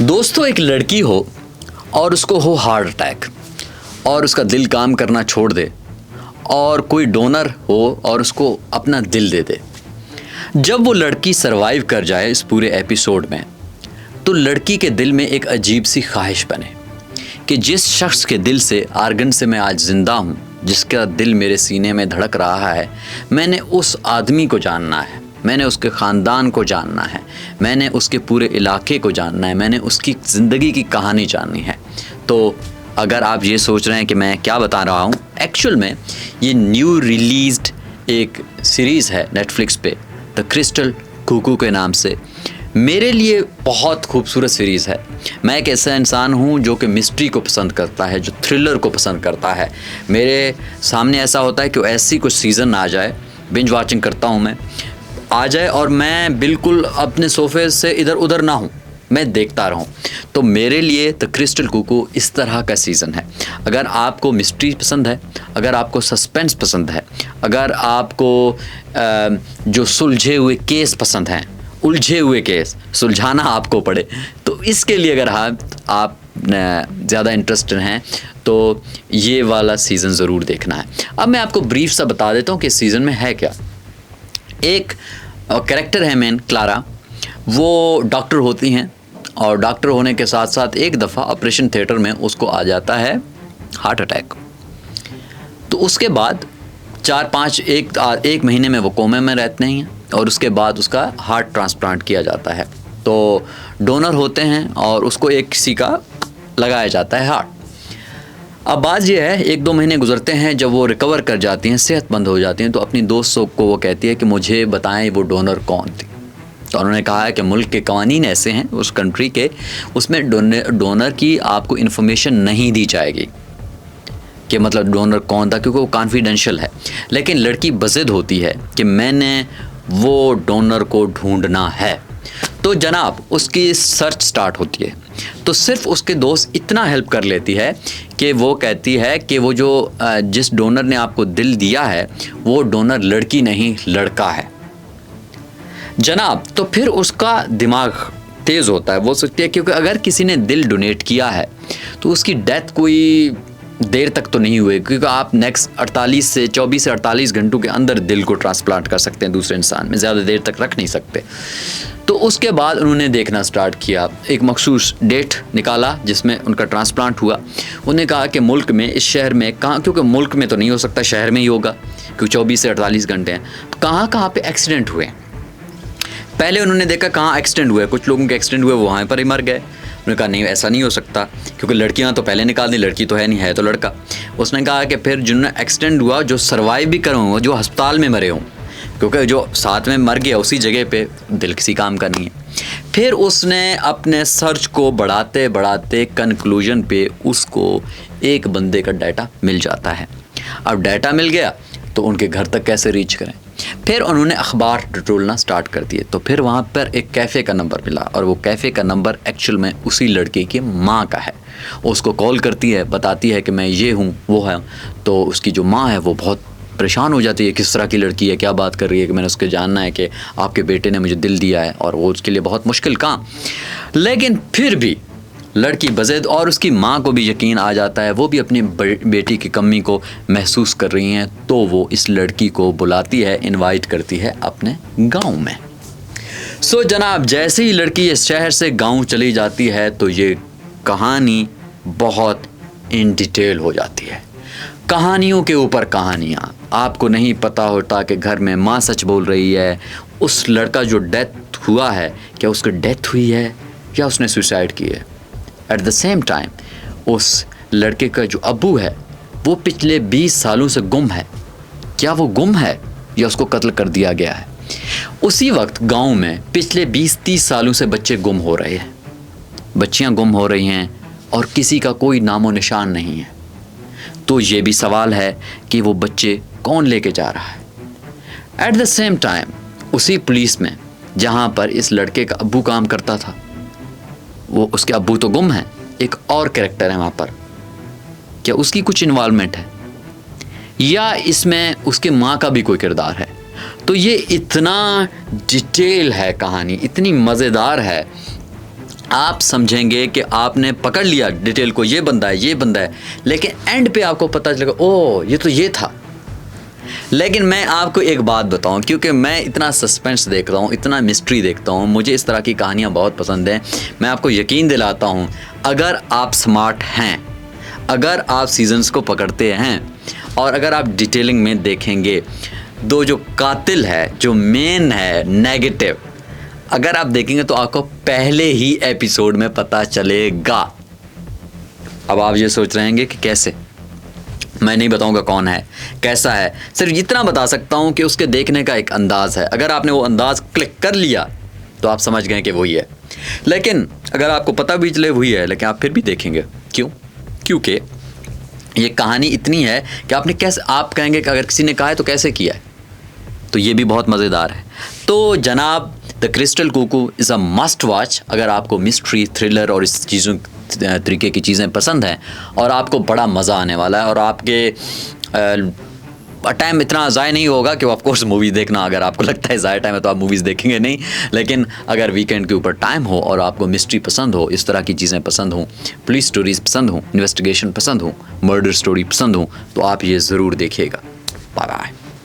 दोस्तों, एक लड़की हो और उसको हो हार्ट अटैक और उसका दिल काम करना छोड़ दे और कोई डोनर हो और उसको अपना दिल दे दे। जब वो लड़की सरवाइव कर जाए इस पूरे एपिसोड में, तो लड़की के दिल में एक अजीब सी ख्वाहिश बने कि जिस शख्स के दिल से आर्गन से मैं आज ज़िंदा हूँ, जिसका दिल मेरे सीने में धड़क रहा है, मैंने उस आदमी को जानना है, मैंने उसके ख़ानदान को जानना है, मैंने उसके पूरे इलाके को जानना है, मैंने उसकी ज़िंदगी की कहानी जाननी है। तो अगर आप ये सोच रहे हैं कि मैं क्या बता रहा हूँ, एक्चुअल में ये न्यू रिलीज़्ड एक सीरीज़ है नेटफ्लिक्स पे, द क्रिस्टल कुकू के नाम से। मेरे लिए बहुत खूबसूरत सीरीज़ है। मैं एक ऐसा इंसान हूँ जो कि मिस्ट्री को पसंद करता है, जो थ्रिलर को पसंद करता है। मेरे सामने ऐसा होता है कि ऐसी कुछ सीज़न आ जाए, बिंज वॉचिंग करता हूँ मैं, आ जाए और मैं बिल्कुल अपने सोफ़े से इधर उधर ना हूँ, मैं देखता रहूँ। तो मेरे लिए द क्रिस्टल कुकू इस तरह का सीज़न है। अगर आपको मिस्ट्री पसंद है, अगर आपको सस्पेंस पसंद है, अगर आपको जो सुलझे हुए केस पसंद हैं, उलझे हुए केस सुलझाना आपको पड़े, तो इसके लिए अगर आप ज़्यादा इंटरेस्टेड हैं तो ये वाला सीज़न ज़रूर देखना है। अब मैं आपको ब्रीफ सा बता देता हूँ कि सीज़न में है क्या। एक कैरेक्टर है मेन, क्लारा, वो डॉक्टर होती हैं और डॉक्टर होने के साथ साथ एक दफ़ा ऑपरेशन थिएटर में उसको आ जाता है हार्ट अटैक। तो उसके बाद 4-5 एक महीने में वो कोमे में रहते हैं और उसके बाद उसका हार्ट ट्रांसप्लांट किया जाता है। तो डोनर होते हैं और उसको एक किसी का लगाया जाता है हार्ट। अब बात ये है, 1-2 महीने गुजरते हैं, जब वो रिकवर कर जाती हैं, सेहतमंद हो जाती हैं, तो अपनी दोस्तों को वो कहती है कि मुझे बताएं वो डोनर कौन थी। तो उन्होंने कहा है कि मुल्क के कवानीन ऐसे हैं उस कंट्री के, उसमें डोनर की आपको इन्फॉर्मेशन नहीं दी जाएगी कि मतलब डोनर कौन था, क्योंकि वो कॉन्फिडेंशियल है। लेकिन लड़की बज़िद होती है कि मैंने वो डोनर को ढूंढना है। तो जनाब उसकी सर्च स्टार्ट होती है। तो सिर्फ उसके दोस्त इतना हेल्प कर लेती है कि वो कहती है कि वो जो जिस डोनर ने आपको दिल दिया है वो डोनर लड़की नहीं लड़का है जनाब। तो फिर उसका दिमाग तेज़ होता है, वो सोचती है क्योंकि अगर किसी ने दिल डोनेट किया है तो उसकी डेथ कोई देर तक तो नहीं हुई, क्योंकि आप नेक्स्ट 24 से 48 घंटों के अंदर दिल को ट्रांसप्लांट कर सकते हैं दूसरे इंसान में, ज़्यादा देर तक रख नहीं सकते। तो उसके बाद उन्होंने देखना स्टार्ट किया, एक मखसूस डेट निकाला जिसमें उनका ट्रांसप्लांट हुआ। उन्होंने कहा कि मुल्क में, इस शहर में कहाँ, क्योंकि मुल्क में तो नहीं हो सकता, शहर में ही होगा क्योंकि 24 से 48 घंटे हैं, तो कहाँ कहाँ पे एक्सीडेंट हुए। पहले उन्होंने देखा कहाँ एक्सीडेंट हुए, कुछ लोगों के एक्सीडेंट हुए वो वहाँ पर ही मर गए। उन्होंने कहा नहीं, ऐसा नहीं हो सकता क्योंकि लड़कियां तो पहले निकाल दी, लड़की तो है नहीं, है तो लड़का। उसने कहा कि फिर जिन्होंने एक्सीडेंट हुआ, जो सर्वाइव भी करे हों, जो अस्पताल में मरे हों, क्योंकि जो साथ में मर गया उसी जगह पे दिल किसी काम का नहीं है। फिर उसने अपने सर्च को बढ़ाते बढ़ाते कंक्लूजन पे उसको एक बंदे का डाटा मिल जाता है। अब डाटा मिल गया तो उनके घर तक कैसे रीच करें। फिर उन्होंने अखबार टटोलना स्टार्ट कर दिए। तो फिर वहाँ पर एक कैफ़े का नंबर मिला और वो कैफ़े का नंबर एक्चुअल में उसी लड़के की माँ का है। उसको कॉल करती है, बताती है कि मैं ये हूँ वो है। तो उसकी जो माँ है वो बहुत परेशान हो जाती है, किस तरह की लड़की है, क्या बात कर रही है, कि मैंने उसके जानना है कि आपके बेटे ने मुझे दिल दिया है, और वो उसके लिए बहुत मुश्किल काम। लेकिन फिर भी लड़की बज़िद और उसकी माँ को भी यकीन आ जाता है, वो भी अपनी बेटी की कमी को महसूस कर रही हैं। तो वो इस लड़की को बुलाती है, इनवाइट करती है अपने गांव में। सो जनाब जैसे ही लड़की इस शहर से गांव चली जाती है तो ये कहानी बहुत इन डिटेल हो जाती है, कहानियों के ऊपर कहानियाँ। आपको नहीं पता होता कि घर में माँ सच बोल रही है, उस लड़का जो डेथ हुआ है क्या उसकी डेथ हुई है या उसने सुसाइड की है। एट द सेम टाइम उस लड़के का जो अब्बू है वो पिछले 20 सालों से गुम है, क्या वो गुम है या उसको कत्ल कर दिया गया है। उसी वक्त गांव में पिछले 20-30 सालों से बच्चे गुम हो रहे हैं, बच्चियां गुम हो रही हैं और किसी का कोई नामो निशान नहीं है। तो ये भी सवाल है कि वो बच्चे कौन लेके जा रहा है। एट द सेम टाइम उसी पुलिस में जहाँ पर इस लड़के का अब्बू काम करता था, वो उसके अब्बू तो गुम है, एक और कैरेक्टर है वहाँ पर, क्या उसकी कुछ इन्वॉल्वमेंट है या इसमें उसके माँ का भी कोई किरदार है। तो ये इतना डिटेल है कहानी, इतनी मज़ेदार है, आप समझेंगे कि आपने पकड़ लिया डिटेल को, ये बंदा है, ये बंदा है, लेकिन एंड पे आपको पता चलेगा ओह ये तो ये था। लेकिन मैं आपको एक बात बताऊं, क्योंकि मैं इतना सस्पेंस देखता हूं, इतना मिस्ट्री देखता हूं, मुझे इस तरह की कहानियां बहुत पसंद हैं। मैं आपको यकीन दिलाता हूं, अगर आप स्मार्ट हैं, अगर आप सीजन्स को पकड़ते हैं और अगर आप डिटेलिंग में देखेंगे, दो जो कातिल है, जो मेन है नेगेटिव, अगर आप देखेंगे तो आपको पहले ही एपिसोड में पता चलेगा। अब आप ये सोच रहे हैं कि कैसे, मैं नहीं बताऊंगा कौन है, कैसा है, सिर्फ इतना बता सकता हूं कि उसके देखने का एक अंदाज़ है। अगर आपने वो अंदाज़ क्लिक कर लिया तो आप समझ गए कि वही है। लेकिन अगर आपको पता भी चले वही है, लेकिन आप फिर भी देखेंगे, क्यों? क्योंकि ये कहानी इतनी है कि आपने कैसे, आप कहेंगे कि अगर किसी ने कहा है तो कैसे किया है, तो ये भी बहुत मज़ेदार है। तो जनाब, the Crystal Cuckoo is a must watch अगर आपको मिस्ट्री, थ्रिलर और इस चीज़ों तरीके की चीज़ें पसंद हैं, और आपको बड़ा मज़ा आने वाला है। और आपके टाइम इतना ज़ाया नहीं होगा कि ऑफ कोर्स मूवी देखना, अगर आपको लगता है ज़ाया टाइम है तो आप मूवीज़ देखेंगे नहीं, लेकिन अगर वीकेंड के ऊपर टाइम हो और आपको मिस्ट्री पसंद हो, इस तरह की चीज़ें पसंद हों, पुलिस स्टोरीज़ पसंद हों, इन्वेस्टिगेशन पसंद हो, मर्डर स्टोरी पसंद हो, तो आप ये ज़रूर देखिएगा।